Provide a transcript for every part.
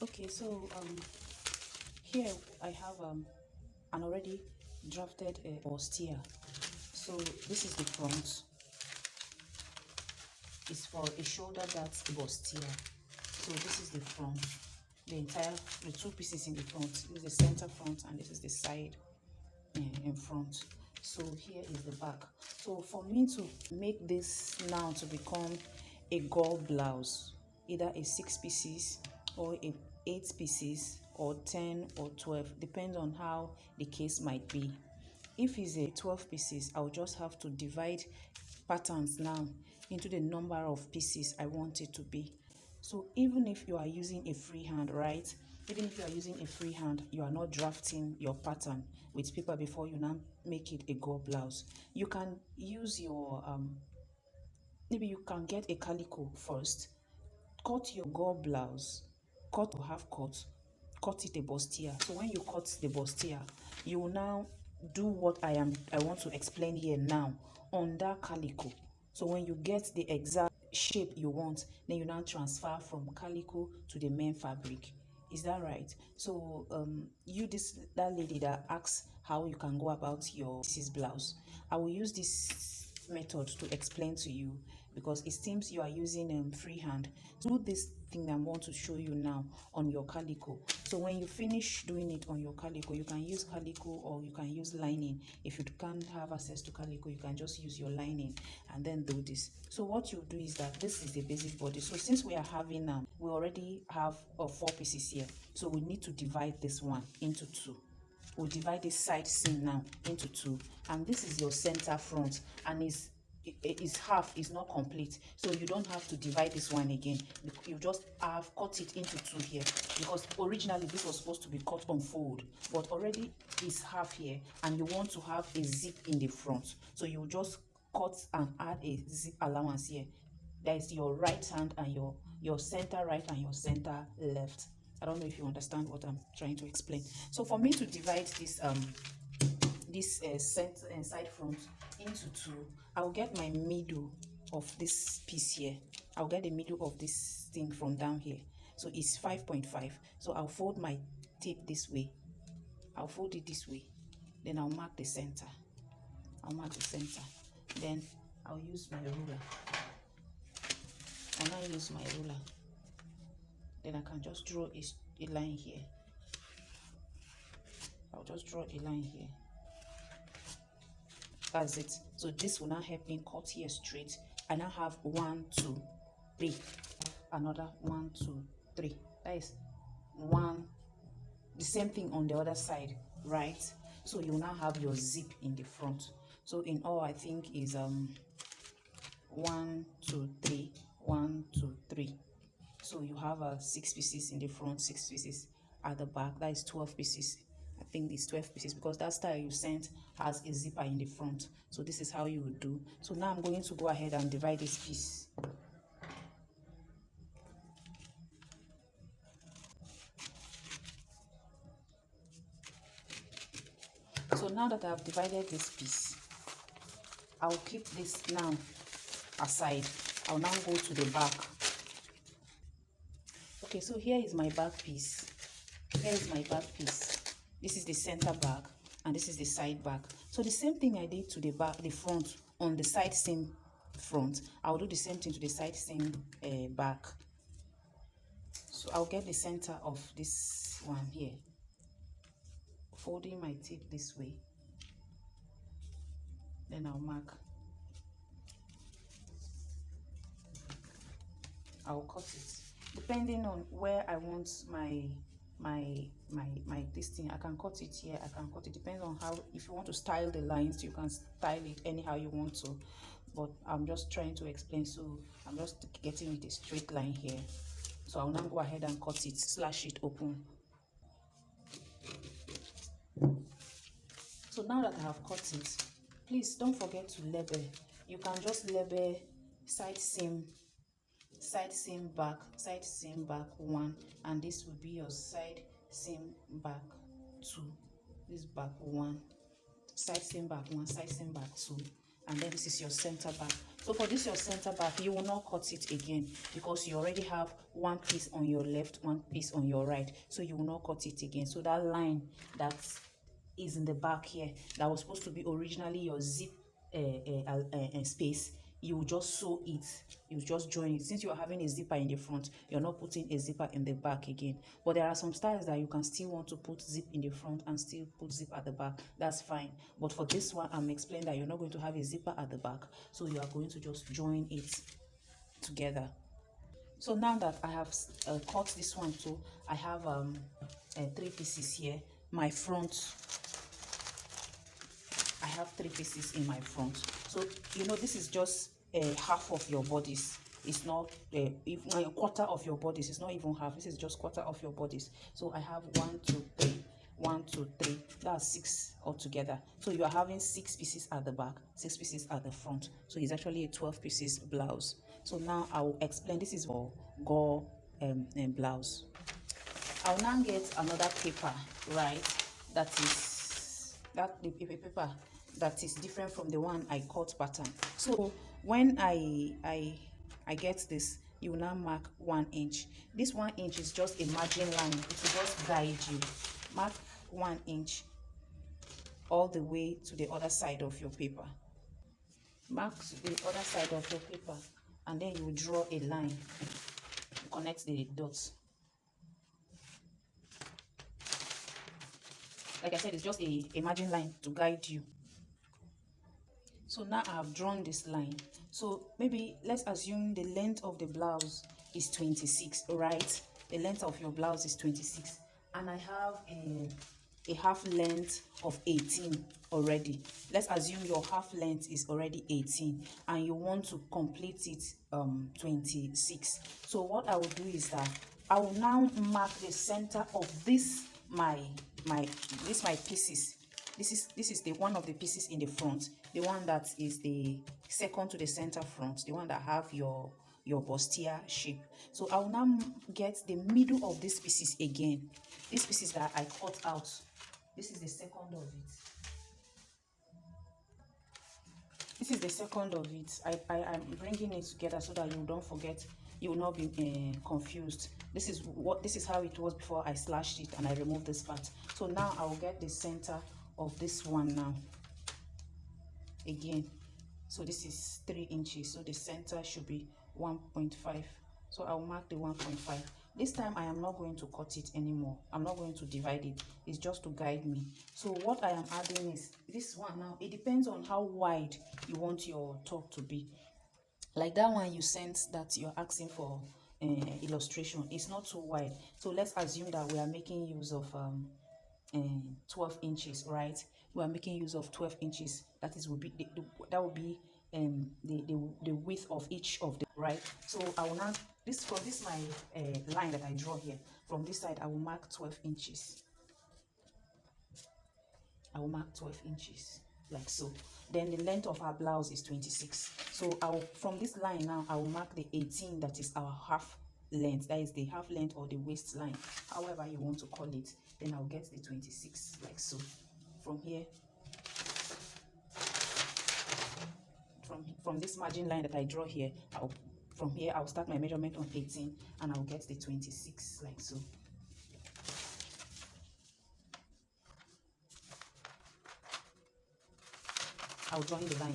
Okay, so here I have an already drafted bustier. So this is the front. It's for a shoulder that's bustier. So this is the front. The two pieces in the front. This is the center front and this is the side in front. So here is the back. So for me to make this now to become a Gore blouse, either a 6 pieces or a 8 pieces or 10 or 12, depends on how the case might be. If it's a 12 pieces, I'll just have to divide patterns now into the number of pieces I want it to be. So even if you are using a freehand, right? Even if you are using a freehand, you are not drafting your pattern with paper before you now make it a Gore blouse. You can use your, maybe you can get a calico first, cut your Gore blouse, cut or half cut it a bustier. So when you cut the bustier, you will now do what I want to explain here now on that calico. So when you get the exact shape you want, then you now transfer from calico to the main fabric. Is that right? So that lady that asks how you can go about your sis blouse, I will use this method to explain to you because it seems you are using freehand. Do this thing I want to show you now on your calico. So when you finish doing it on your calico, you can use calico or you can use lining. If you can't have access to calico, you can just use your lining and then do this. So what you do is that this is the basic body. So since we are having we already have 4 pieces here, so we need to divide this one into 2. We'll divide this side seam now into 2, and this is your center front, and is half, is not complete, so you don't have to divide this one again. You just have cut it into 2 here, because originally this was supposed to be cut on fold, but already is half here and you want to have a zip in the front, so you just cut and add a zip allowance here. There is your right hand and your center right and your center left. I don't know if you understand what I'm trying to explain. So for me to divide this side front into 2, I'll get my middle of this piece here. I'll get the middle of this thing from down here. So it's 5.5. So I'll fold my tape this way. I'll fold it this way. Then I'll mark the center. Then I'll use my ruler. I'll now use my ruler. Then I can just draw a line here. I'll just draw a line here. That's it. So this will now help me cut here straight. I now have 1, 2, 3. Another 1, 2, 3. That is 1. The same thing on the other side, right? So you now have your zip in the front. So in all, I think is 1, 2, 3, 1, 2, 3. So you have 6 pieces in the front, 6 pieces at the back. That is 12 pieces. I think it's 12 pieces because that style you sent has a zipper in the front. So this is how you would do. So now I'm going to go ahead and divide this piece. So now that I've divided this piece, I'll keep this now aside. I'll now go to the back. Okay, so here is my back piece. Here is my back piece. This is the center back and this is the side back. So the same thing I did to the back, the front on the side seam front, I'll do the same thing to the side seam back. So I'll get the center of this one here, folding my tape this way. Then I'll mark. I'll cut it depending on where I want my this thing. I can cut it here, I can cut it, depends on how, if you want to style the lines, you can style it anyhow you want to, but I'm just trying to explain. So I'm just getting it a straight line here. So I'll now go ahead and cut it, slash it open. So now that I have cut it, please don't forget to label. You can just label side seam back, side seam back 1, and this will be your side seam back 2. This back 1, side seam back 1, side seam back 2, and then this is your center back. So for this your center back, you will not cut it again because you already have one piece on your left, one piece on your right, so you will not cut it again. So that line that is in the back here, that was supposed to be originally your zip space, you will just sew it, you just join it. Since you're having a zipper in the front, you're not putting a zipper in the back again. But there are some styles that you can still want to put zip in the front and still put zip at the back. That's fine. But for this one, I'm explaining that you're not going to have a zipper at the back, so you are going to just join it together. So now that I have cut this one too, I have 3 pieces here. My front, I have 3 pieces in my front. So you know, this is just half of your bodies. It's not even a quarter of your bodies. It's not even half. This is just quarter of your bodies. So I have 1 2 3, 1 2 3, that's 6 altogether. So you are having 6 pieces at the back, 6 pieces at the front. So it's actually a 12 pieces blouse. So now I will explain. This is for Gore blouse. I'll now get another paper, right, that is the paper that is different from the one I cut pattern. So when I get this, you will now mark 1 inch. This 1 inch is just a margin line. It will just guide you. Mark 1 inch all the way to the other side of your paper. Mark to the other side of your paper, and then you will draw a line. Connect the dots. Like I said, it's just a margin line to guide you. So now I have drawn this line. So maybe let's assume the length of the blouse is 26, right? The length of your blouse is 26, and I have a half length of 18 already. Let's assume your half length is already 18 and you want to complete it 26. So what I will do is that I will now mark the center of this my pieces. This is the one of the pieces in the front, the one that is the second to the center front, the one that have your bustier shape. So I will now get the middle of these pieces again. These pieces that I cut out, this is the second of it. This is the second of it. I'm bringing it together so that you don't forget, you will not be confused. This is how it was before I slashed it and I removed this part. So now I will get the center of this one now again. So this is 3 inches, so the center should be 1.5. So I'll mark the 1.5. This time I am not going to cut it anymore. I'm not going to divide it. It's just to guide me. So what I am adding is this one now. It depends on how wide you want your top to be. Like that one you sent that you're asking for illustration, it's not too wide. So let's assume that we are making use of 12 inches, right? We are making use of 12 inches. That is will be that will be the width of each of the, right? So I will now from this my line that I draw here, from this side I will mark 12 inches. I will mark 12 inches like so. Then the length of our blouse is 26. So from this line now I will mark the 18, that is our half length, that is the half length or the waistline, however you want to call it. Then I'll get the 26 like so. From here, from this margin line that I draw here, from here I'll start my measurement on 18 and I'll get the 26 like so. I'll join the line.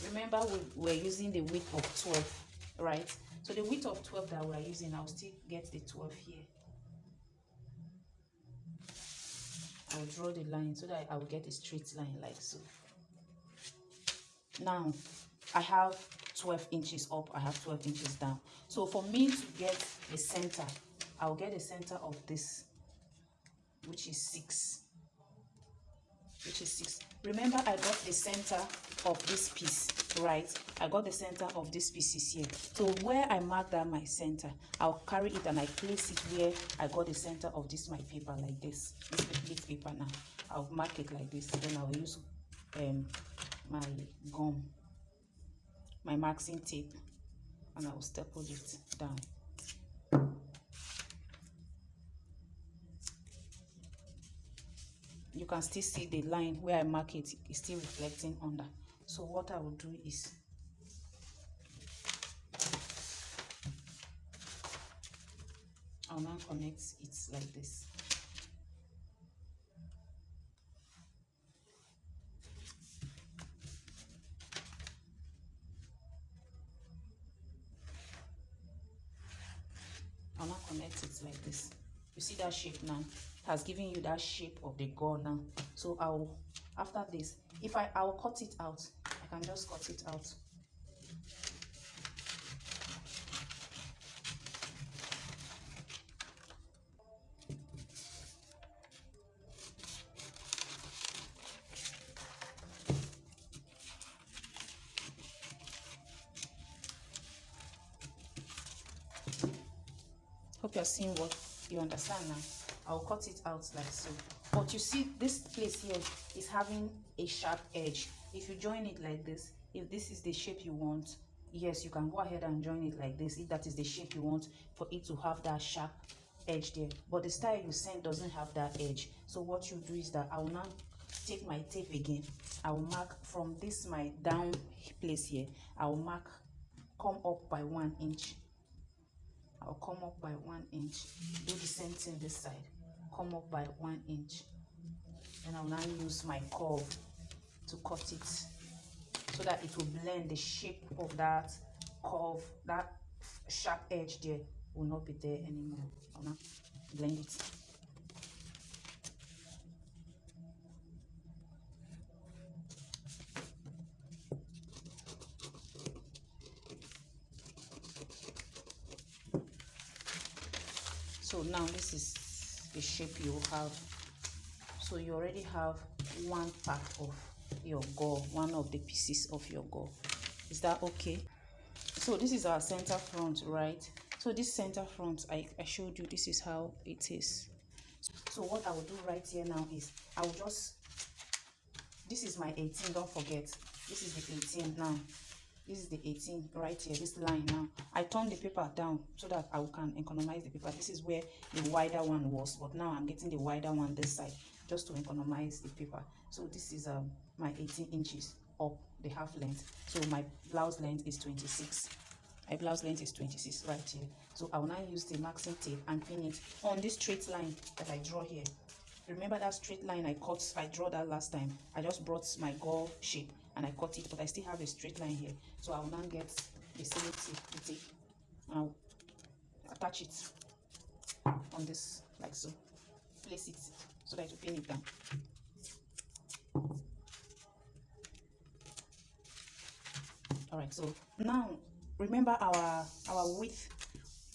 Remember, we're using the width of 12, right? So the width of 12 that we're using, I'll still get the 12 here. I'll draw the line so that I will get a straight line like so. Now, I have 12 inches up, I have 12 inches down. So for me to get the center, I'll get the center of this, which is 6. Remember, I got the center of this piece, right? I got the center of this pieces here. So where I mark that my center, I'll carry it and I place it where I got the center of this my paper, like this paper. Now I'll mark it like this. Then I'll use my gum, my marking tape, and I'll staple it down. you can still see the line where I mark it is still reflecting under. So what I will do is I'll now connect it like this. I'll now connect it like this. You see that shape now? It has given you that shape of the gore now. So I'll, after this, if I'll cut it out, I can just cut it out. Hope you're seeing what you understand now. I'll cut it out like so. But you see this place here is having a sharp edge. If you join it like this, if this is the shape you want, yes, you can go ahead and join it like this if that is the shape you want for it to have that sharp edge there. But the style you send doesn't have that edge. So what you do is that I will now take my tape again. I will mark from this my down place here. I will mark, come up by 1 inch. I'll come up by 1 inch. Do the same thing this side. Come up by 1 inch. And I'll now use my curve to cut it so that it will blend the shape of that curve, that sharp edge there will not be there anymore. I'll now blend it. So now this is the shape you have. So you already have one part of your gore, one of the pieces of your gore. Is that okay? So this is our center front, right? So this center front, I showed you, this is how it is. So what I will do right here now is I will just, this is my 18, don't forget, this is the 18 now. This is the 18 right here, this line now. I turn the paper down so that I can economize the paper. This is where the wider one was, but now I'm getting the wider one this side just to economize the paper. So this is my 18 inches up, the half length. So my blouse length is 26. My blouse length is 26 right here. So I will now use the maxing tape and pin it on this straight line that I draw here. Remember that straight line I draw that last time. I just brought my gore shape and I cut it, but I still have a straight line here. So I will now get the same tape. I'll attach it on this like so. Place it so that you pin it down. All right, so now remember our width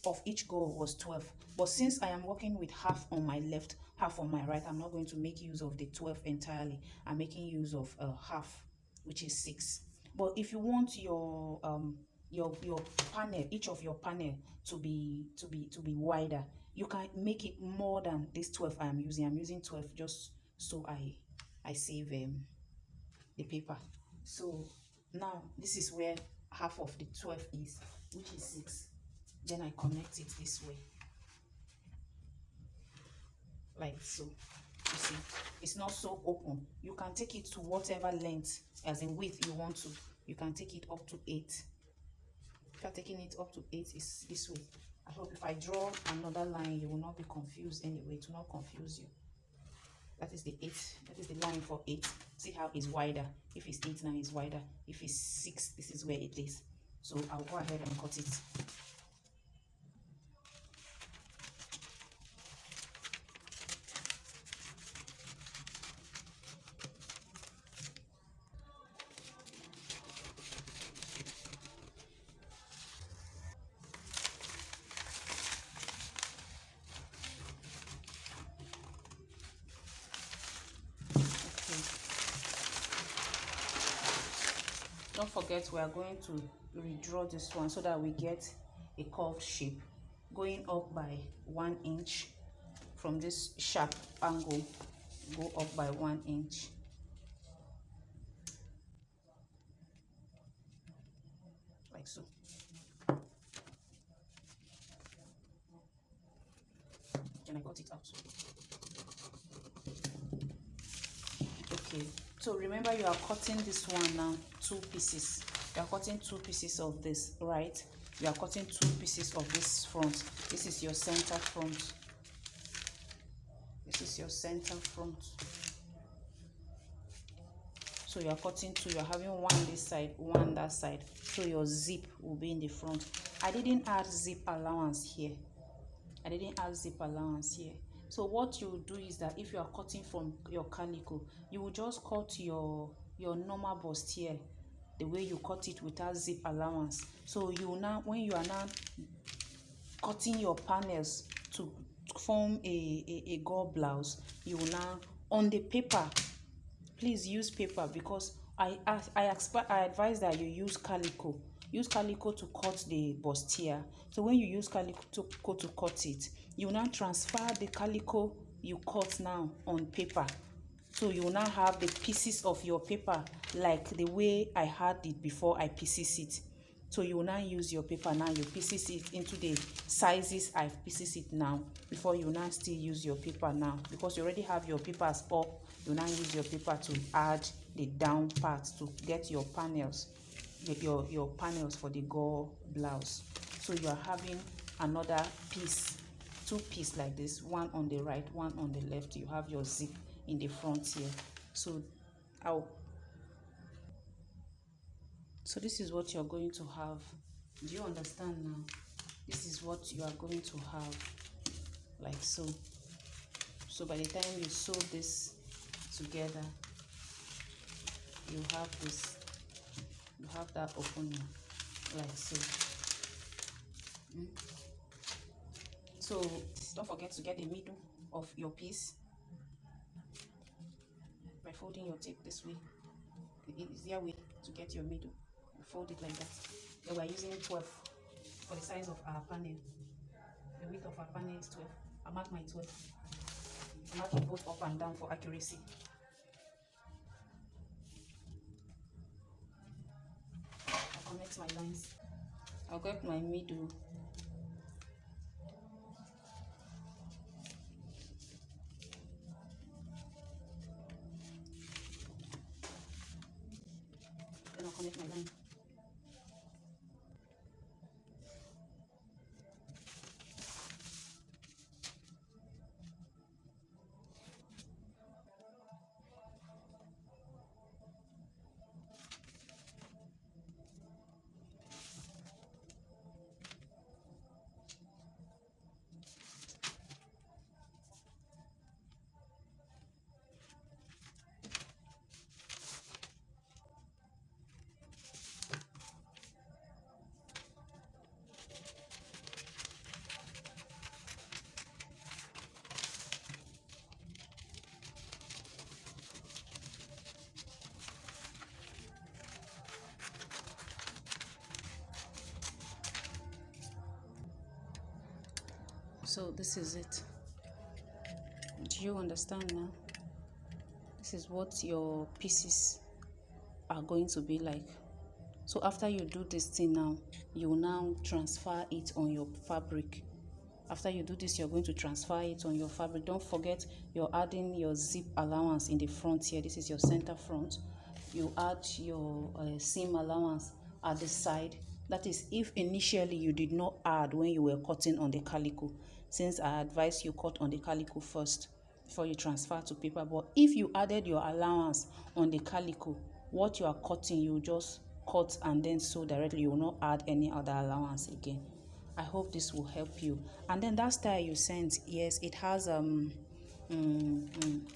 of each gore was 12, but since I am working with half on my left, half on my right, I'm not going to make use of the 12 entirely. I'm making use of half, which is 6. But if you want your panel, each of your panel to be wider, you can make it more than this 12 I'm using 12 just so I save the paper. So now this is where half of the 12 is, which is 6. Then I connect it this way like so. You see, it's not so open. You can take it to whatever length as in width you want to. You can take it up to 8. If you're taking it up to 8, is this way. I hope if I draw another line you will not be confused anyway. It will not confuse you. That is the 8. That is the line for 8. See how it's wider. If it's 8 now, it's wider. If it's 6, this is where it is. So I'll go ahead and cut it. Don't forget we are going to redraw this one so that we get a curved shape, going up by 1 inch from this sharp angle. Go up by 1 inch like so. Then I cut it out. Okay, so remember you are cutting this one now, two pieces. You are cutting two pieces of this, right? You are cutting two pieces of this front. This is your center front. This is your center front. So you are cutting two. You are having one this side, one that side. So your zip will be in the front. I didn't add zip allowance here. I didn't add zip allowance here. So what you do is that if you are cutting from your calico, you will just cut your normal bustier the way you cut it without zip allowance. So you now, when you are now cutting your panels to form a Gore blouse, you will now on the paper, please use paper, because I advise that you use calico. Use calico to cut the bustier. So when you use calico to cut it, you will now transfer the calico you cut now on paper. So you will now have the pieces of your paper like the way I had it before I pieces it. So you will now use your paper now, you pieces it into the sizes I've pieces it now, before you now still use your paper now, because you already have your papers up. You now use your paper to add the down part to get your panels, your panels for the Gore blouse. So you are having another piece, two pieces like this, one on the right, one on the left. You have your zip in the front here. So so this is what you're going to have. Do you understand now? This is what you are going to have, like so. So by the time you sew this together, you have this, you have that opening, like so. So don't forget to get the middle of your piece by folding your tape this way. The easier way to get your middle, you fold it like that. Then we're using 12 for the size of our panel. The width of our panel is 12. I mark my 12. I mark it both up and down for accuracy. I connect my lines. I'll get my middle. Then I'll connect my line. So this is it. Do you understand now? This is what your pieces are going to be like. So after you do this thing now, you will now transfer it on your fabric. After you do this, you're going to transfer it on your fabric. Don't forget, you're adding your zip allowance in the front here. This is your center front. You add your seam allowance at the side. That is, if initially you did not add when you were cutting on the calico, since I advise you cut on the calico first before you transfer to paper. But if you added your allowance on the calico, what you are cutting, you just cut and then sew directly. You will not add any other allowance again. I hope this will help you. And then that style you sent, yes, it has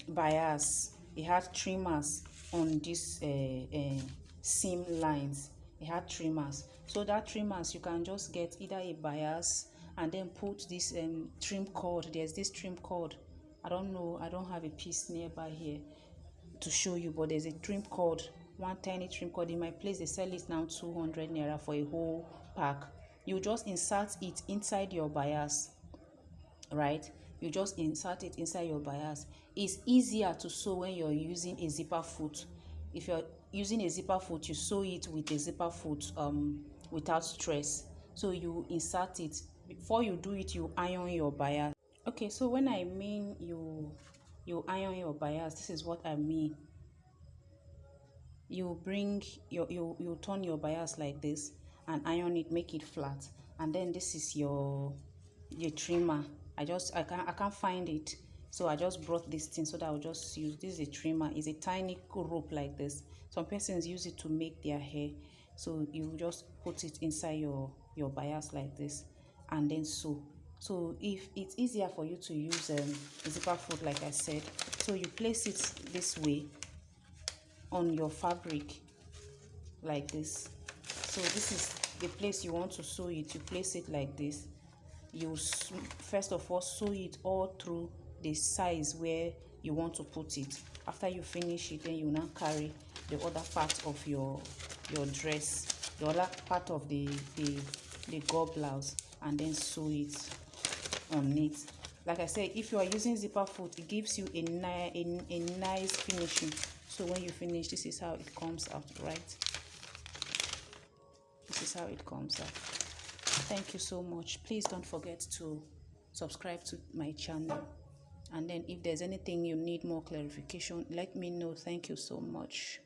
bias. It has trimmers on this seam lines. It had trimmers. So that trimmers, you can just get either a bias and then put this trim cord. There's this trim cord. I don't know, I don't have a piece nearby here to show you, but there's a trim cord, one tiny trim cord. In my place they sell it now 200 naira for a whole pack. You just insert it inside your bias, right? You just insert it inside your bias. It's easier to sew when you're using a zipper foot. If you're using a zipper foot, you sew it with a zipper foot without stress. So you insert it. Before you do it, you iron your bias. Okay, so when I mean you iron your bias, this is what I mean. you bring you turn your bias like this and iron it, make it flat. And then this is your trimmer. I can't find it, so I just brought this thing so that I'll just use this. Is a trimmer. It's a tiny rope like this. Some persons use it to make their hair, so you just put it inside your bias like this and then sew. So if it's easier for you to use zipper foot, like I said, so you place it this way on your fabric like this. So this is the place you want to sew it. You place it like this. You first of all sew it all through the size where you want to put it. After you finish it, then you now carry the other part of your dress, the other part of the Gore blouse, and then sew it on it. Like I said, if you are using zipper foot, it gives you a nice finishing. So when you finish, this is how it comes out, right? This is how it comes out. Thank you so much. Please don't forget to subscribe to my channel, and then if there's anything you need more clarification, let me know. Thank you so much.